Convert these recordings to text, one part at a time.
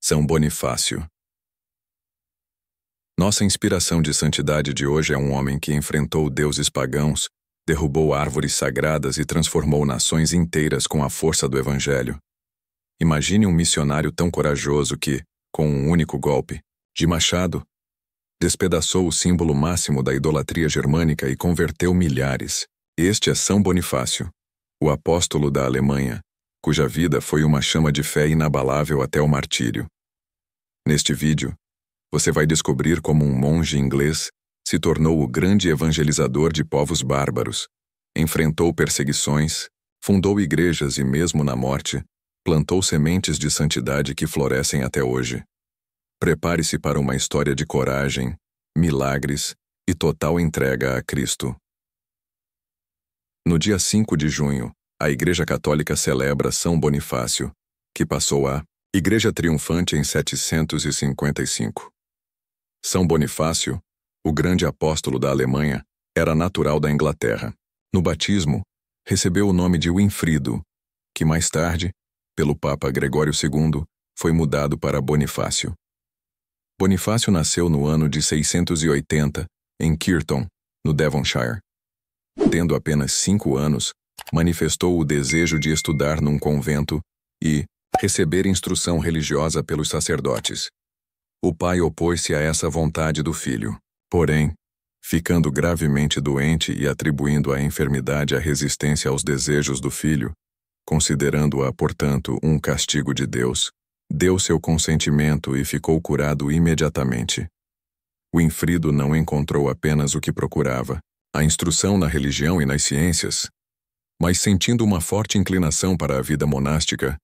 São Bonifácio. Nossa inspiração de santidade de hoje é um homem que enfrentou deuses pagãos, derrubou árvores sagradas e transformou nações inteiras com a força do Evangelho. Imagine um missionário tão corajoso que, com um único golpe, de machado, despedaçou o símbolo máximo da idolatria germânica e converteu milhares. Este é São Bonifácio, o apóstolo da Alemanha, cuja vida foi uma chama de fé inabalável até o martírio. Neste vídeo, você vai descobrir como um monge inglês se tornou o grande evangelizador de povos bárbaros, enfrentou perseguições, fundou igrejas e, mesmo na morte, plantou sementes de santidade que florescem até hoje. Prepare-se para uma história de coragem, milagres e total entrega a Cristo. No dia 5 de junho, a Igreja Católica celebra São Bonifácio, que passou a Igreja Triunfante em 755. São Bonifácio, o grande apóstolo da Alemanha, era natural da Inglaterra. No batismo, recebeu o nome de Winfrido, que mais tarde, pelo Papa Gregório II, foi mudado para Bonifácio. Bonifácio nasceu no ano de 680, em Kirton, no Devonshire. Tendo apenas 5 anos, manifestou o desejo de estudar num convento e receber instrução religiosa pelos sacerdotes. O pai opôs-se a essa vontade do filho. Porém, ficando gravemente doente e atribuindo a enfermidade à resistência aos desejos do filho, considerando-a, portanto, um castigo de Deus, deu seu consentimento e ficou curado imediatamente. Winfrido não encontrou apenas o que procurava, a instrução na religião e nas ciências, mas sentindo uma forte inclinação para a vida monástica,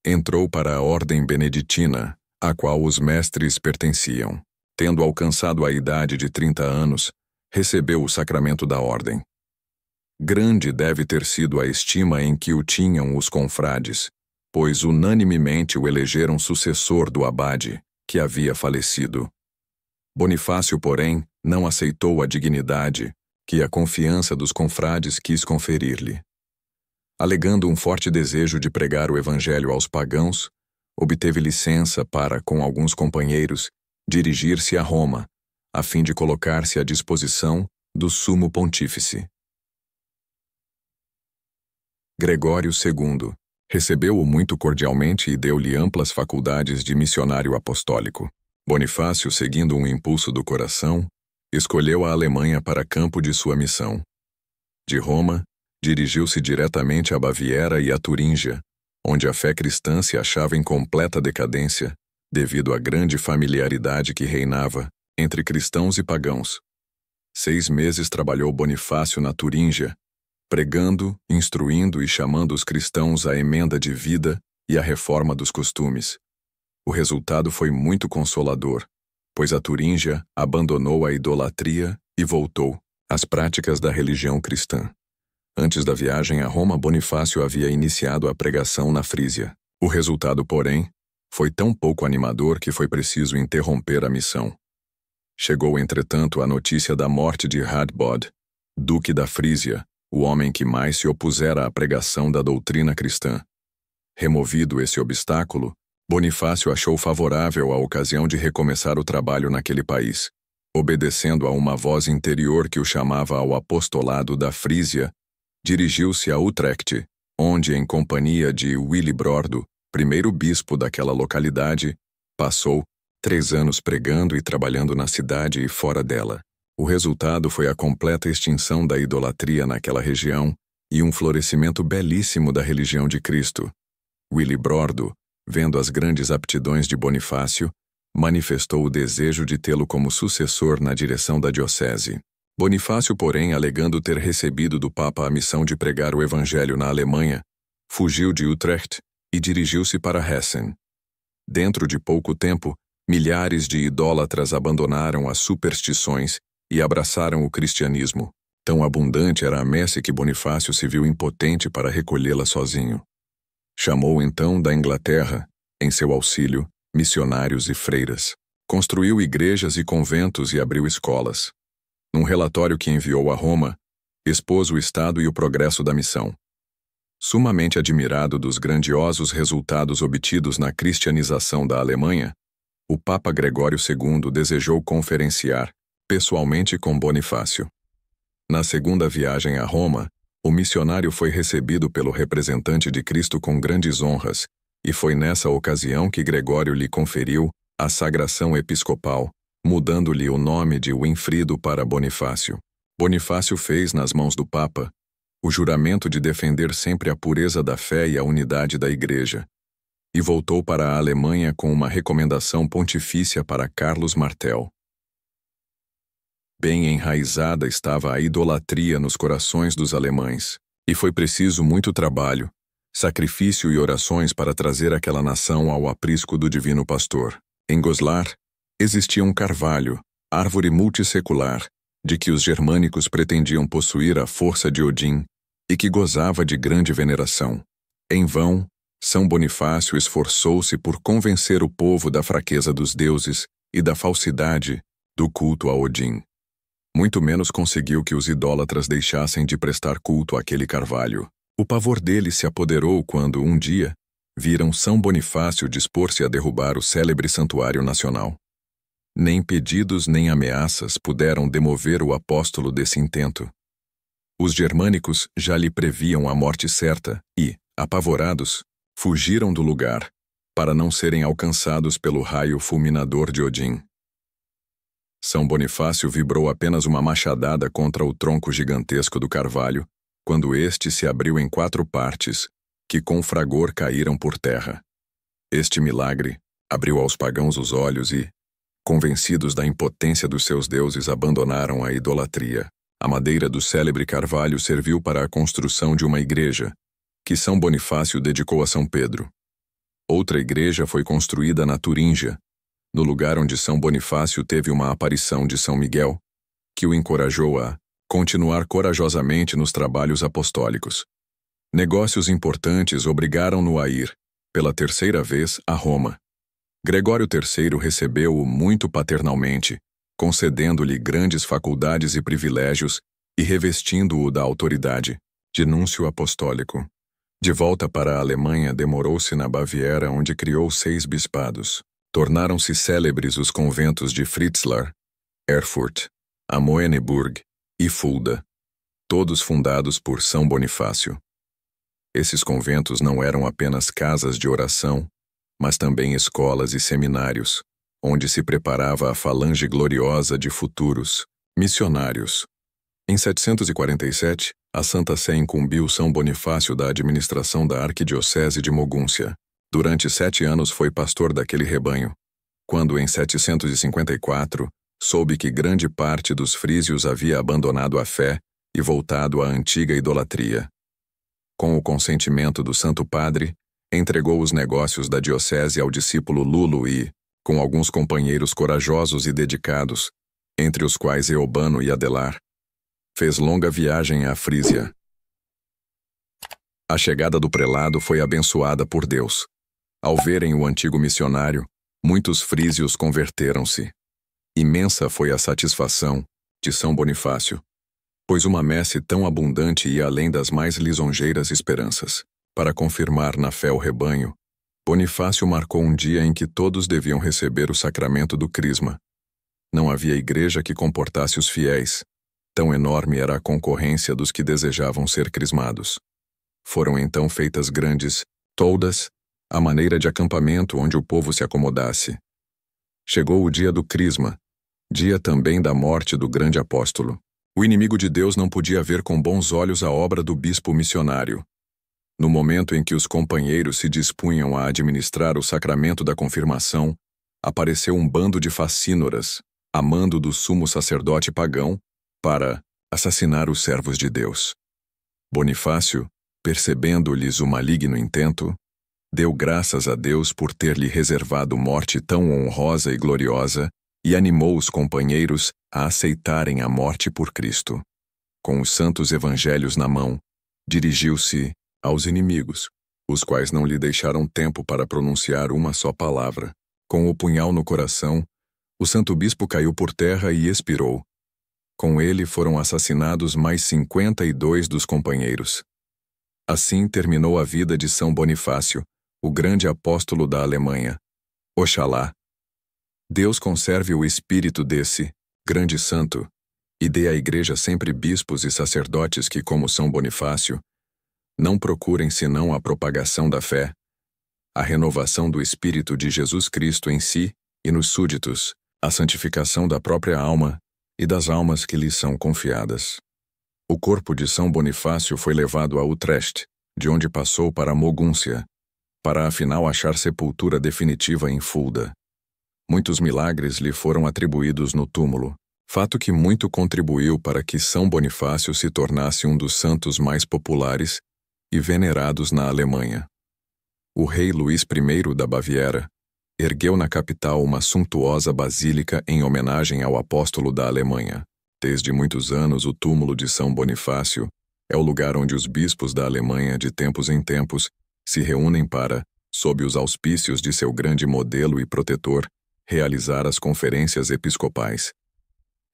entrou para a ordem beneditina, a qual os mestres pertenciam. Tendo alcançado a idade de 30 anos, recebeu o sacramento da ordem. Grande deve ter sido a estima em que o tinham os confrades, pois unanimemente o elegeram sucessor do abade, que havia falecido. Bonifácio, porém, não aceitou a dignidade que a confiança dos confrades quis conferir-lhe. Alegando um forte desejo de pregar o evangelho aos pagãos, obteve licença para, com alguns companheiros, dirigir-se a Roma, a fim de colocar-se à disposição do sumo pontífice. Gregório II recebeu-o muito cordialmente e deu-lhe amplas faculdades de missionário apostólico. Bonifácio, seguindo um impulso do coração, escolheu a Alemanha para campo de sua missão. De Roma, dirigiu-se diretamente a Baviera e a Turíngia, onde a fé cristã se achava em completa decadência, devido à grande familiaridade que reinava entre cristãos e pagãos. 6 meses trabalhou Bonifácio na Turíngia, pregando, instruindo e chamando os cristãos à emenda de vida e à reforma dos costumes. O resultado foi muito consolador, pois a Turíngia abandonou a idolatria e voltou às práticas da religião cristã. Antes da viagem a Roma, Bonifácio havia iniciado a pregação na Frísia. O resultado, porém, foi tão pouco animador que foi preciso interromper a missão. Chegou, entretanto, a notícia da morte de Radbod, duque da Frísia, o homem que mais se opusera à pregação da doutrina cristã. Removido esse obstáculo, Bonifácio achou favorável a ocasião de recomeçar o trabalho naquele país. Obedecendo a uma voz interior que o chamava ao apostolado da Frísia, dirigiu-se a Utrecht, onde, em companhia de Wilibrordo, primeiro bispo daquela localidade, passou 3 anos pregando e trabalhando na cidade e fora dela. O resultado foi a completa extinção da idolatria naquela região e um florescimento belíssimo da religião de Cristo. Wilibrordo, vendo as grandes aptidões de Bonifácio, manifestou o desejo de tê-lo como sucessor na direção da diocese. Bonifácio, porém, alegando ter recebido do Papa a missão de pregar o evangelho na Alemanha, fugiu de Utrecht e dirigiu-se para Hessen. Dentro de pouco tempo, milhares de idólatras abandonaram as superstições e abraçaram o cristianismo. Tão abundante era a messe que Bonifácio se viu impotente para recolhê-la sozinho. Chamou então da Inglaterra, em seu auxílio, missionários e freiras. Construiu igrejas e conventos e abriu escolas. Num relatório que enviou a Roma, expôs o estado e o progresso da missão. Sumamente admirado dos grandiosos resultados obtidos na cristianização da Alemanha, o Papa Gregório II desejou conferenciar, pessoalmente com Bonifácio. Na segunda viagem a Roma, o missionário foi recebido pelo representante de Cristo com grandes honras, e foi nessa ocasião que Gregório lhe conferiu a sagração episcopal, mudando-lhe o nome de Winfrido para Bonifácio. Bonifácio fez, nas mãos do Papa, o juramento de defender sempre a pureza da fé e a unidade da Igreja, e voltou para a Alemanha com uma recomendação pontifícia para Carlos Martel. Bem enraizada estava a idolatria nos corações dos alemães, e foi preciso muito trabalho, sacrifício e orações para trazer aquela nação ao aprisco do Divino Pastor. Em Goslar, existia um carvalho, árvore multissecular, de que os germânicos pretendiam possuir a força de Odin e que gozava de grande veneração. Em vão, São Bonifácio esforçou-se por convencer o povo da fraqueza dos deuses e da falsidade do culto a Odin. Muito menos conseguiu que os idólatras deixassem de prestar culto àquele carvalho. O pavor deles se apoderou quando, um dia, viram São Bonifácio dispor-se a derrubar o célebre santuário nacional. Nem pedidos nem ameaças puderam demover o apóstolo desse intento. Os germânicos já lhe previam a morte certa e, apavorados, fugiram do lugar, para não serem alcançados pelo raio fulminador de Odin. São Bonifácio vibrou apenas uma machadada contra o tronco gigantesco do carvalho, quando este se abriu em 4 partes, que com fragor caíram por terra. Este milagre abriu aos pagãos os olhos e, convencidos da impotência dos seus deuses, abandonaram a idolatria. A madeira do célebre carvalho serviu para a construção de uma igreja, que São Bonifácio dedicou a São Pedro. Outra igreja foi construída na Turíngia, no lugar onde São Bonifácio teve uma aparição de São Miguel, que o encorajou a continuar corajosamente nos trabalhos apostólicos. Negócios importantes obrigaram-no a ir, pela 3ª vez, a Roma. Gregório III recebeu-o muito paternalmente, concedendo-lhe grandes faculdades e privilégios e revestindo-o da autoridade de núncio apostólico. De volta para a Alemanha, demorou-se na Baviera, onde criou 6 bispados. Tornaram-se célebres os conventos de Fritzlar, Erfurt, Amöneburg e Fulda, todos fundados por São Bonifácio. Esses conventos não eram apenas casas de oração, mas também escolas e seminários, onde se preparava a falange gloriosa de futuros missionários. Em 747, a Santa Sé incumbiu São Bonifácio da administração da arquidiocese de Mogúncia. Durante 7 anos foi pastor daquele rebanho, quando em 754 soube que grande parte dos frísios havia abandonado a fé e voltado à antiga idolatria. Com o consentimento do Santo Padre, entregou os negócios da diocese ao discípulo Lulo e, com alguns companheiros corajosos e dedicados, entre os quais Eobano e Adelar, fez longa viagem à Frísia. A chegada do prelado foi abençoada por Deus. Ao verem o antigo missionário, muitos frísios converteram-se. Imensa foi a satisfação de São Bonifácio, pois uma messe tão abundante ia além das mais lisonjeiras esperanças. Para confirmar na fé o rebanho, Bonifácio marcou um dia em que todos deviam receber o sacramento do crisma. Não havia igreja que comportasse os fiéis, tão enorme era a concorrência dos que desejavam ser crismados. Foram então feitas grandes toldas, à maneira de acampamento onde o povo se acomodasse. Chegou o dia do crisma, dia também da morte do grande apóstolo. O inimigo de Deus não podia ver com bons olhos a obra do bispo missionário. No momento em que os companheiros se dispunham a administrar o sacramento da confirmação, apareceu um bando de facínoras, a mando do sumo sacerdote pagão, para assassinar os servos de Deus. Bonifácio, percebendo-lhes o maligno intento, deu graças a Deus por ter lhe reservado morte tão honrosa e gloriosa e animou os companheiros a aceitarem a morte por Cristo. Com os santos evangelhos na mão, dirigiu-se aos inimigos, os quais não lhe deixaram tempo para pronunciar uma só palavra. Com o punhal no coração, o santo bispo caiu por terra e expirou. Com ele foram assassinados mais 52 dos companheiros. Assim terminou a vida de São Bonifácio, o grande apóstolo da Alemanha. Oxalá Deus conserve o espírito desse grande santo e dê à Igreja sempre bispos e sacerdotes que, como São Bonifácio, não procurem senão a propagação da fé, a renovação do Espírito de Jesus Cristo em si e nos súditos, a santificação da própria alma e das almas que lhes são confiadas. O corpo de São Bonifácio foi levado a Utrecht, de onde passou para Mogúncia, para afinal achar sepultura definitiva em Fulda. Muitos milagres lhe foram atribuídos no túmulo, fato que muito contribuiu para que São Bonifácio se tornasse um dos santos mais populares e venerados na Alemanha. O rei Luís I da Baviera ergueu na capital uma suntuosa basílica em homenagem ao apóstolo da Alemanha. Desde muitos anos, o túmulo de São Bonifácio é o lugar onde os bispos da Alemanha, de tempos em tempos, se reúnem para, sob os auspícios de seu grande modelo e protetor, realizar as conferências episcopais.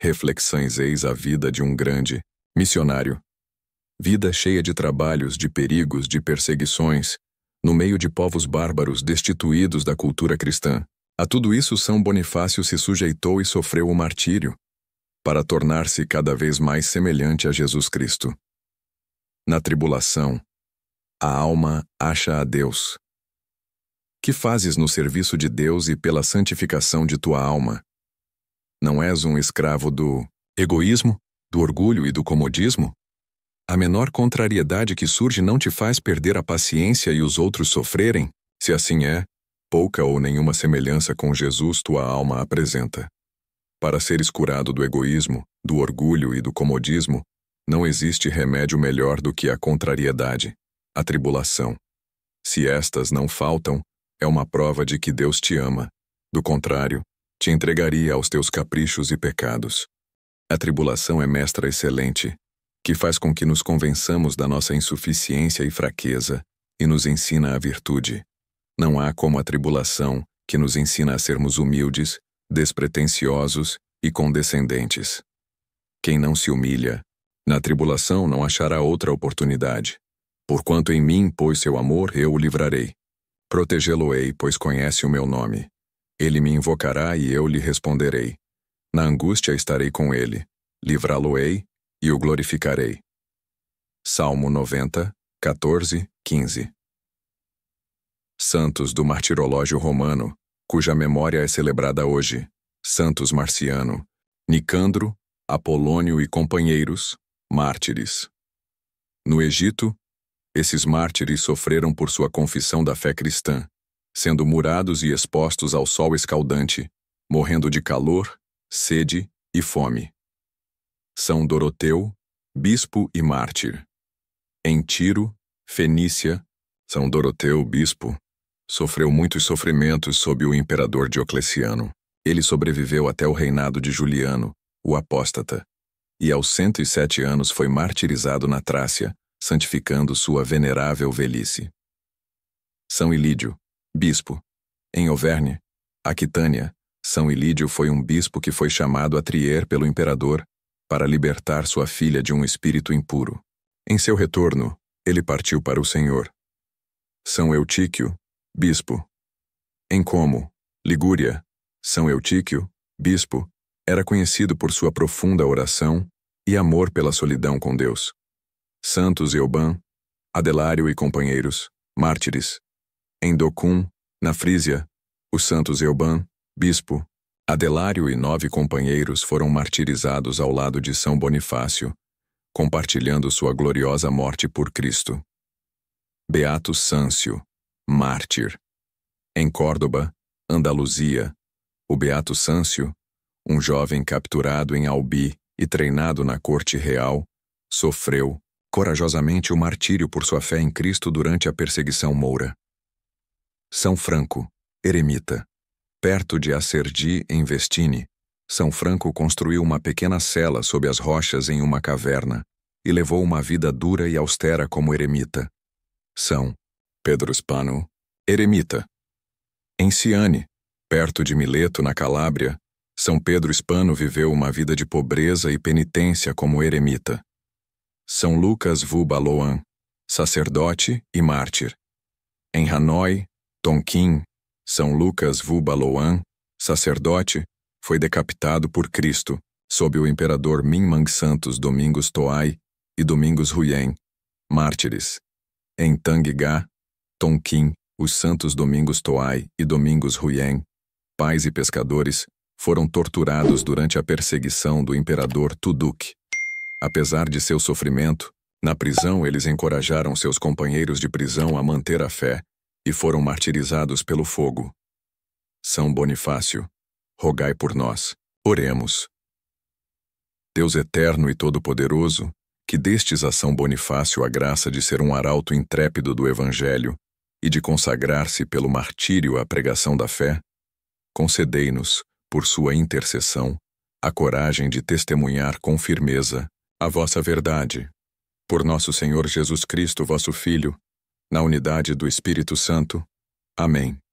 Reflexões eis a vida de um grande missionário. Vida cheia de trabalhos, de perigos, de perseguições, no meio de povos bárbaros destituídos da cultura cristã. A tudo isso São Bonifácio se sujeitou e sofreu o martírio, para tornar-se cada vez mais semelhante a Jesus Cristo. Na tribulação, a alma acha a Deus. Que fazes no serviço de Deus e pela santificação de tua alma? Não és um escravo do egoísmo, do orgulho e do comodismo? A menor contrariedade que surge não te faz perder a paciência e os outros sofrerem? Se assim é, pouca ou nenhuma semelhança com Jesus tua alma apresenta. Para seres curado do egoísmo, do orgulho e do comodismo, não existe remédio melhor do que a contrariedade, a tribulação. Se estas não faltam, é uma prova de que Deus te ama. Do contrário, te entregaria aos teus caprichos e pecados. A tribulação é mestra excelente, que faz com que nos convençamos da nossa insuficiência e fraqueza, e nos ensina a virtude. Não há como a tribulação, que nos ensina a sermos humildes, despretensiosos e condescendentes. Quem não se humilha, na tribulação não achará outra oportunidade. Porquanto em mim pôs seu amor, eu o livrarei. Protegê-lo-ei, pois conhece o meu nome. Ele me invocará e eu lhe responderei. Na angústia estarei com ele, livrá-lo-ei e o glorificarei. Salmo 90, 14, 15. Santos do Martirológio Romano, cuja memória é celebrada hoje: Santos Marciano, Nicandro, Apolônio e companheiros, mártires. No Egito, esses mártires sofreram por sua confissão da fé cristã, sendo murados e expostos ao sol escaldante, morrendo de calor, sede e fome. São Doroteu, bispo e mártir. Em Tiro, Fenícia, São Doroteu, bispo, sofreu muitos sofrimentos sob o imperador Diocleciano. Ele sobreviveu até o reinado de Juliano, o apóstata, e aos 107 anos foi martirizado na Trácia, santificando sua venerável velhice. São Ilídio, bispo. Em Auvergne, Aquitânia, São Ilídio foi um bispo que foi chamado a Trier pelo imperador para libertar sua filha de um espírito impuro. Em seu retorno, ele partiu para o Senhor. São Eutíquio, bispo. Em Como, Ligúria, São Eutíquio, bispo, era conhecido por sua profunda oração e amor pela solidão com Deus. Santos Euban, Adelário e companheiros, mártires. Em Docum, na Frísia, o Santos Euban, bispo, Adelário e 9 companheiros foram martirizados ao lado de São Bonifácio, compartilhando sua gloriosa morte por Cristo. Beato Sâncio, mártir. Em Córdoba, Andaluzia, o Beato Sâncio, um jovem capturado em Albi e treinado na corte real, sofreu corajosamente o martírio por sua fé em Cristo durante a perseguição moura. São Franco, eremita. Perto de Acerdi, em Vestine, São Franco construiu uma pequena cela sob as rochas em uma caverna e levou uma vida dura e austera como eremita. São Pedro Spano, eremita. Em Ciane, perto de Mileto, na Calábria, São Pedro Spano viveu uma vida de pobreza e penitência como eremita. São Lucas Vu Baloan, sacerdote e mártir. Em Hanoi, Tonkin, São Lucas Vu Baloan, sacerdote, foi decapitado por Cristo, sob o imperador Minh Santos Domingos Toai e Domingos Huyen, mártires. Em Tanguigá, Tonkin, os santos Domingos Toai e Domingos Huyen, pais e pescadores, foram torturados durante a perseguição do imperador Tuduk. Apesar de seu sofrimento, na prisão eles encorajaram seus companheiros de prisão a manter a fé e foram martirizados pelo fogo. São Bonifácio, rogai por nós. Oremos. Deus eterno e todo-poderoso, que destes a São Bonifácio a graça de ser um arauto intrépido do Evangelho e de consagrar-se pelo martírio à pregação da fé, concedei-nos, por sua intercessão, a coragem de testemunhar com firmeza a vossa verdade. Por nosso Senhor Jesus Cristo, vosso Filho, na unidade do Espírito Santo. Amém.